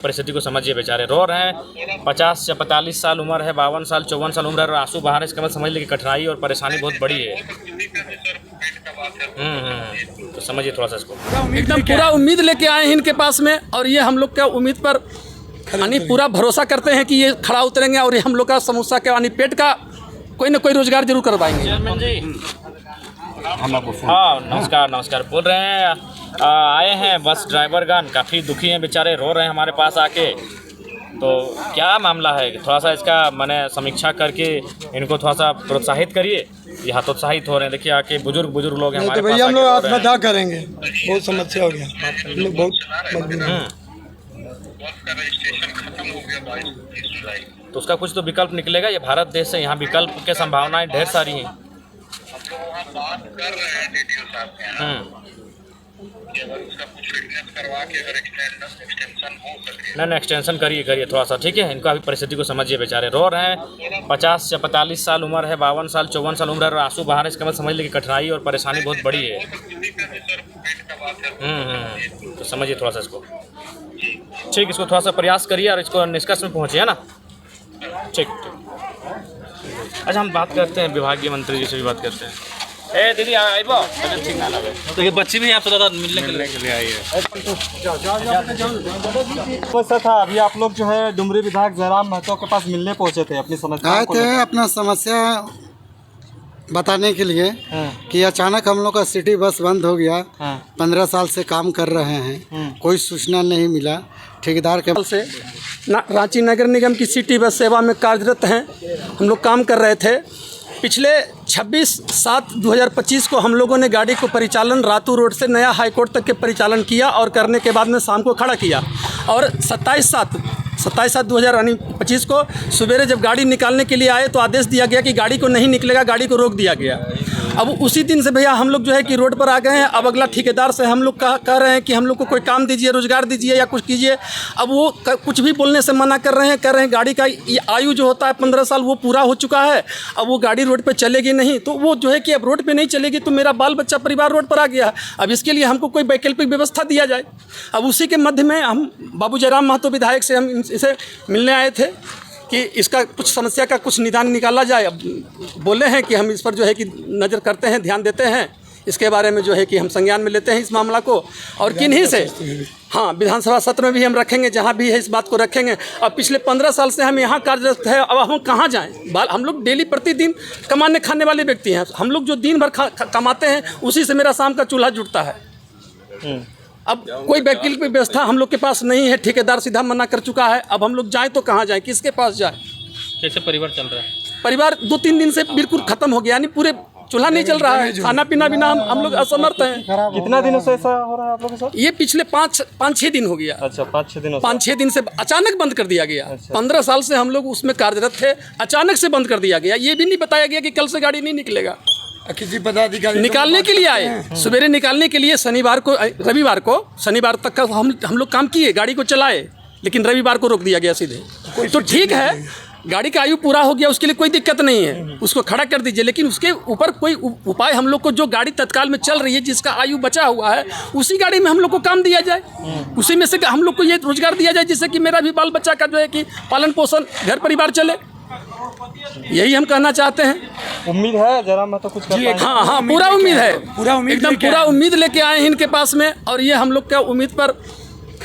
परिस्थिति को समझिए, बेचारे रो रहे हैं। 50 या 45 साल उम्र है, 52 साल 54 साल उम्र है और आंसू बहा रहे हैं। इसका मतलब समझ लीजिए कि कठिनाई और परेशानी बहुत बड़ी है। तो समझिए थोड़ा सा इसको। एकदम पूरा उम्मीद लेके आए हैं इनके पास में, और ये हम लोग का उम्मीद पर यानी पूरा भरोसा करते हैं कि ये खड़ा उतरेंगे और ये हम लोग का समोसा के यानी पेट का कोई ना कोई रोजगार जरूर करवाएंगे। हाँ, नमस्कार बोल रहे हैं। आए हैं बस ड्राइवरगण, काफ़ी दुखी हैं बेचारे, रो रहे हैं हमारे पास आके। तो क्या मामला है, थोड़ा सा इसका मैंने समीक्षा करके इनको थोड़ा सा प्रोत्साहित करिए। ये हतोत्साहित हो रहे हैं, देखिए आके बुजुर्ग लोग हैं हमारे पास। भैया हम लोग आत्महत्या करेंगे, बहुत समस्या हो गया, हम लोग बहुत मजबूर हैं। तो उसका कुछ तो विकल्प निकलेगा। ये भारत देश है, यहाँ विकल्प के संभावनाएं ढेर सारी हैं। बात कर रहे हैं डीटीओ साहब के यहाँ कि अगर उसका कुछ फिटनेस करवा के अगर एक्सटेंशन हो सके। नहीं, एक्सटेंशन करिए थोड़ा सा, ठीक है। इनका अभी परिस्थिति को समझिए, बेचारे रो रहे हैं। 50 या 45 साल उम्र है, 52 साल 54 साल उम्र है और आंसू बहा रहे हैं। इसका मतलब समझ लीजिए कि कठिनाई और परेशानी बहुत बड़ी है। तो समझिए थोड़ा सा इसको, ठीक। इसको थोड़ा सा प्रयास करिए और इसको निष्कर्ष में पहुँचिए ना। ठीक। अच्छा, हम बात करते हैं विभागीय मंत्री जी से भी बात करते हैं। ए दीदी आइबो, ठीक ना लगे तो ये बच्ची भी आपसे ज़्यादा मिलने के लिए आई है। समस्या था, अभी आप लोग जो है डुमरी विधायक जयराम महतो के पास मिलने पहुंचे थे, अपनी समस्या आए थे अपना समस्या बताने के लिए कि अचानक हम लोग का सिटी बस बंद हो गया। 15 साल से काम कर रहे हैं, कोई सूचना नहीं मिला ठेकेदार के से रांची नगर निगम की सिटी बस सेवा में कार्यरत हैं। हम लोग काम कर रहे थे। पिछले 26/7/2025 को हम लोगों ने गाड़ी को परिचालन रातू रोड से नया हाई कोर्ट तक के परिचालन किया और करने के बाद में शाम को खड़ा किया। और 27/7/2025 को सवेरे जब गाड़ी निकालने के लिए आए तो आदेश दिया गया कि गाड़ी को नहीं निकलेगा, गाड़ी को रोक दिया गया। अब उसी दिन से भैया हम लोग जो है कि रोड पर आ गए हैं। अब अगला ठेकेदार से हम लोग कह रहे हैं कि हम लोग को कोई काम दीजिए, रोजगार दीजिए या कुछ कीजिए। अब वो कुछ भी बोलने से मना कर रहे हैं, कह रहे हैं गाड़ी का आयु जो होता है 15 साल वो पूरा हो चुका है, अब वो गाड़ी रोड पर चलेगी नहीं। तो वो जो है कि अब रोड पर नहीं चलेगी तो मेरा बाल बच्चा परिवार रोड पर आ गया है। अब इसके लिए हमको कोई वैकल्पिक व्यवस्था दिया जाए। अब उसी के मध्य में हम बाबू जयराम महतो विधायक से हम इसे मिलने आए थे कि इसका कुछ समस्या का कुछ निदान निकाला जाए। अब बोले हैं कि हम इस पर जो है कि नज़र करते हैं, ध्यान देते हैं, इसके बारे में जो है कि हम संज्ञान में लेते हैं इस मामला को। और किन्हीं से हाँ, विधानसभा सत्र में भी हम रखेंगे, जहाँ भी है इस बात को रखेंगे। अब पिछले 15 साल से हम यहाँ कार्यरत है, अब हम कहाँ जाएँ? हम लोग डेली प्रतिदिन कमाने खाने वाले व्यक्ति हैं। हम लोग जो दिन भर कमाते हैं उसी से मेरा शाम का चूल्हा जुटता है। अब कोई वैकल्पिक व्यवस्था हम लोग के पास नहीं है, ठेकेदार सीधा मना कर चुका है। अब हम लोग जाएं तो कहाँ जाएं, किसके पास जाएं? कैसे परिवार चल रहा है? परिवार 2-3 दिन से बिल्कुल खत्म हो गया, यानी पूरे चूल्हा नहीं चल रहा है, खाना पीना बिना हम लोग असमर्थ हैं। कितना दिनों से ऐसा हो रहा है आप लोगों के साथ? ये पिछले 5-6 दिन हो गया। अच्छा, 5-6 दिनों 5-6 दिन से अचानक बंद कर दिया गया। 15 साल से हम लोग उसमें कार्यरत थे, अचानक से बंद कर दिया गया। ये भी नहीं बताया गया कि कल से गाड़ी नहीं निकलेगा। किसी पदाधिकारी निकालने के लिए आए, सवेरे निकालने के लिए रविवार को शनिवार तक का हम लोग काम किए, गाड़ी को चलाए, लेकिन रविवार को रोक दिया गया सीधे। तो ठीक है, गाड़ी का आयु पूरा हो गया, उसके लिए कोई दिक्कत नहीं है, उसको खड़ा कर दीजिए, लेकिन उसके ऊपर कोई उपाय हम लोग को, जो गाड़ी तत्काल में चल रही है जिसका आयु बचा हुआ है, उसी गाड़ी में हम लोग को काम दिया जाए, उसी में से हम लोग को ये रोजगार दिया जाए जिससे कि मेरा भी बाल बच्चा का जो है कि पालन पोषण घर परिवार चले। यही हम कहना चाहते हैं। उम्मीद है जरा मैं तो कुछ कर पाएंगे। हाँ, पूरा उम्मीद है, एकदम पूरा उम्मीद लेके आए हैं इनके पास में, और ये हम लोग का उम्मीद पर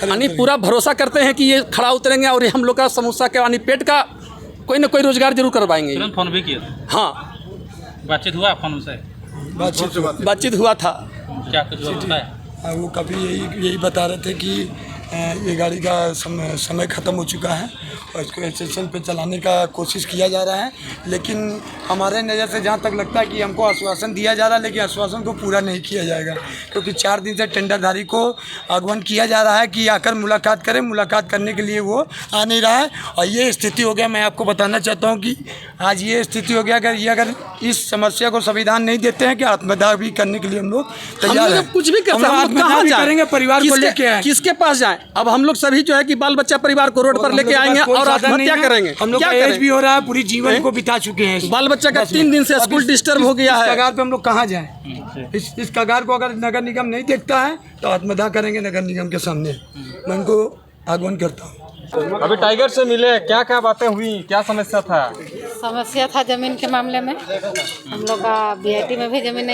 यानी पूरा भरोसा करते हैं कि ये खड़ा उतरेंगे और ये हम लोग का समोसा के यानी पेट का कोई ना कोई रोजगार जरूर करवाएंगे। फोन भी किया? हाँ, बातचीत हुआ फोन से? बातचीत हुआ था। क्या कुछ बताया? वो कभी यही बता रहे थे कि ये गाड़ी का समय ख़त्म हो चुका है और इसको स्टेशन पे चलाने का कोशिश किया जा रहा है। लेकिन हमारे नज़र से जहाँ तक लगता है कि हमको आश्वासन दिया जा रहा है, लेकिन आश्वासन को पूरा नहीं किया जाएगा, क्योंकि 4 दिन से टेंडरधारी को आह्वान किया जा रहा है कि आकर मुलाकात करें। मुलाकात करने के लिए वो आ नहीं रहा है और ये स्थिति हो गया। मैं आपको बताना चाहता हूँ कि आज ये स्थिति हो गया। अगर इस समस्या को संविधान नहीं देते हैं कि आत्मदाह भी करने के लिए हम लोग तैयार हैं। कुछ भी करेंगे, परिवार को लेके आए, किसके पास जाएं? अब हम लोग सभी जो है कि बाल बच्चा परिवार को रोड पर लेके आएंगे और आत्महत्या करेंगे। हम लोग का एज भी हो रहा है, पूरी जीवन को बिता चुके हैं। बाल बच्चा का 3 दिन से स्कूल डिस्टर्ब हो गया है। कगार पे हम लोग कहाँ जाएं? इस कगार को अगर नगर निगम नहीं देखता है तो आत्मदाह करेंगे नगर निगम के सामने। मैं उनको आह्वान करता हूँ। अभी टाइगर से मिले, क्या क्या बातें हुई, क्या समस्या था? समस्या था जमीन के मामले में। हम लोग का बीआईटी में भी जमीन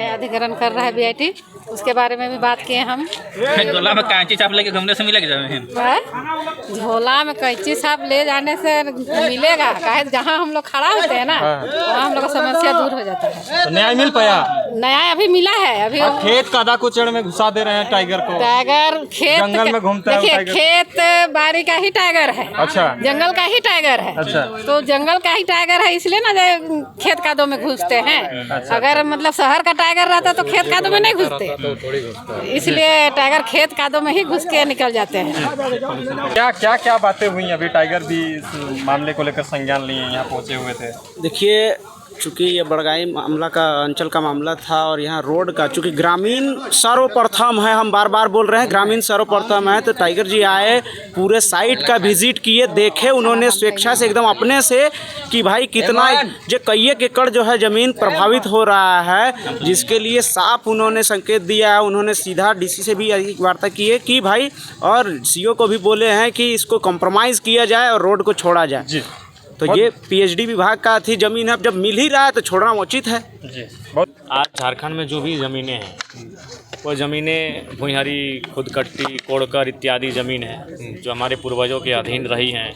अधिग्रहण कर रहा है बीआईटी, उसके बारे में भी बात किए हम। झोला में कैंची छाप लेके घूमने से मिलेगा जमीन? झोला में कैंची छाप ले जाने से मिलेगा, काहे जहाँ हम लोग खड़ा होते हैं ना, वहाँ हम लोग का समस्या दूर हो जाता है। तो न्याय मिल पाया? न्याय अभी मिला है। अभी खेत कादा कुचड़ में घुसा दे रहे हैं टाइगर को। टाइगर खेत जंगल में घूमता है देखिए, टाइगर। खेत बाड़ी का ही टाइगर है। अच्छा। जंगल का ही टाइगर है। अच्छा। तो जंगल का ही टाइगर है, इसलिए ना जो खेत कादों में घुसते हैं। अगर मतलब शहर का टाइगर रहता तो खेत कादों में नहीं घुसते, इसलिए टाइगर खेत कादों में ही घुस के निकल जाते हैं। क्या बातें हुई? अभी टाइगर भी इस मामले को लेकर संज्ञान लिए यहाँ पहुँचे हुए थे। देखिए, चूँकि ये बड़गाई मामला का अंचल का मामला था और यहाँ रोड का, चूँकि ग्रामीण सर्वप्रथम है, हम बार बार बोल रहे हैं ग्रामीण सर्वप्रथम है, तो टाइगर जी आए, पूरे साइट का विजिट किए, देखे उन्होंने स्वेच्छा से एकदम अपने से कि भाई कितना जो कई एकड़ जो है ज़मीन प्रभावित हो रहा है, जिसके लिए साफ उन्होंने संकेत दिया है। उन्होंने सीधा डीसी से भी एक वार्ता की है कि भाई, और सीओ को भी बोले हैं कि इसको कॉम्प्रोमाइज़ किया जाए और रोड को छोड़ा जाए जी। तो ये पीएचडी विभाग का थी ज़मीन है, जब मिल ही रहा है तो छोड़ना उचित है जी। आज झारखंड में जो भी ज़मीनें हैं, वो ज़मीनें भुइंहारी, खुदकट्टी, कोड़कर इत्यादि ज़मीन है जो हमारे पूर्वजों के अधीन रही हैं।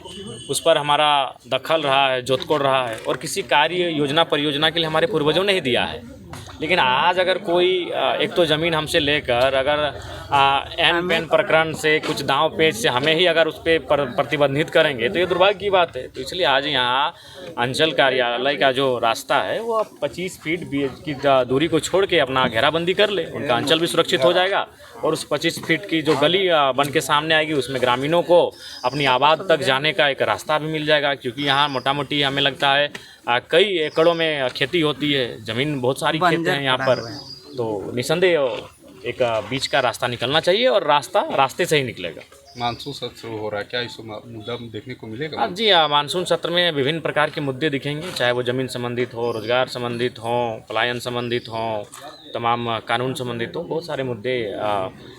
उस पर हमारा दखल रहा है, जोतकोड़ रहा है, और किसी कार्य योजना परियोजना के लिए हमारे पूर्वजों ने ही दिया है। लेकिन आज अगर कोई एक तो ज़मीन हमसे लेकर अगर एन पेन प्रकरण से कुछ दांव पेच से हमें ही अगर उस पर प्रतिबंधित करेंगे तो ये दुर्भाग्य की बात है। तो इसलिए आज यहाँ अंचल कार्यालय का जो रास्ता है वो अब 25 फीट की दूरी को छोड़ के अपना घेराबंदी कर ले, उनका अंचल भी सुरक्षित हो जाएगा। और उस 25 फीट की जो गली बन के सामने आएगी, उसमें ग्रामीणों को अपनी आबाद तक जाने का एक रास्ता भी मिल जाएगा। क्योंकि यहाँ मोटा मोटी हमें लगता है कई एकड़ों में खेती होती है, ज़मीन बहुत सारी खेत हैं यहाँ पर, तो निसंदेह एक बीच का रास्ता निकलना चाहिए और रास्ते से ही निकलेगा। मानसून सत्र शुरू हो रहा है, क्या इस मुद्दा देखने को मिलेगा? अब जी मानसून सत्र में विभिन्न प्रकार के मुद्दे दिखेंगे, चाहे वो ज़मीन संबंधित हो, रोजगार संबंधित हो, पलायन संबंधित हो, तमाम कानून संबंधित हो, बहुत सारे मुद्दे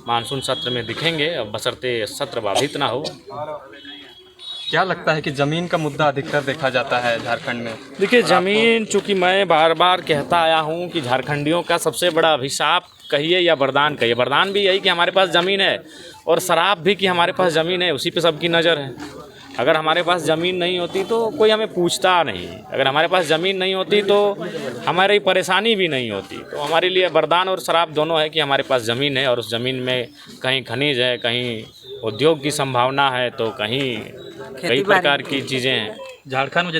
मानसून सत्र में दिखेंगे, बशर्ते सत्र बाधित ना हो। क्या लगता है कि ज़मीन का मुद्दा अधिकतर देखा जाता है झारखंड में? देखिए, ज़मीन, चूँकि मैं बार बार कहता आया हूँ कि झारखंडियों का सबसे बड़ा अभिशाप कहिए या वरदान कहिए, वरदान भी यही कि हमारे पास ज़मीन है, और शराब भी कि हमारे पास ज़मीन है, उसी पे सबकी नज़र है। अगर हमारे पास ज़मीन नहीं होती तो कोई हमें पूछता नहीं, अगर हमारे पास ज़मीन नहीं होती तो हमारी परेशानी भी नहीं होती। तो हमारे लिए वरदान और शराब दोनों है कि हमारे पास ज़मीन है, और उस ज़मीन में कहीं खनिज है, कहीं उद्योग की संभावना है, तो कहीं कई प्रकार की चीज़ें हैं। झारखंड में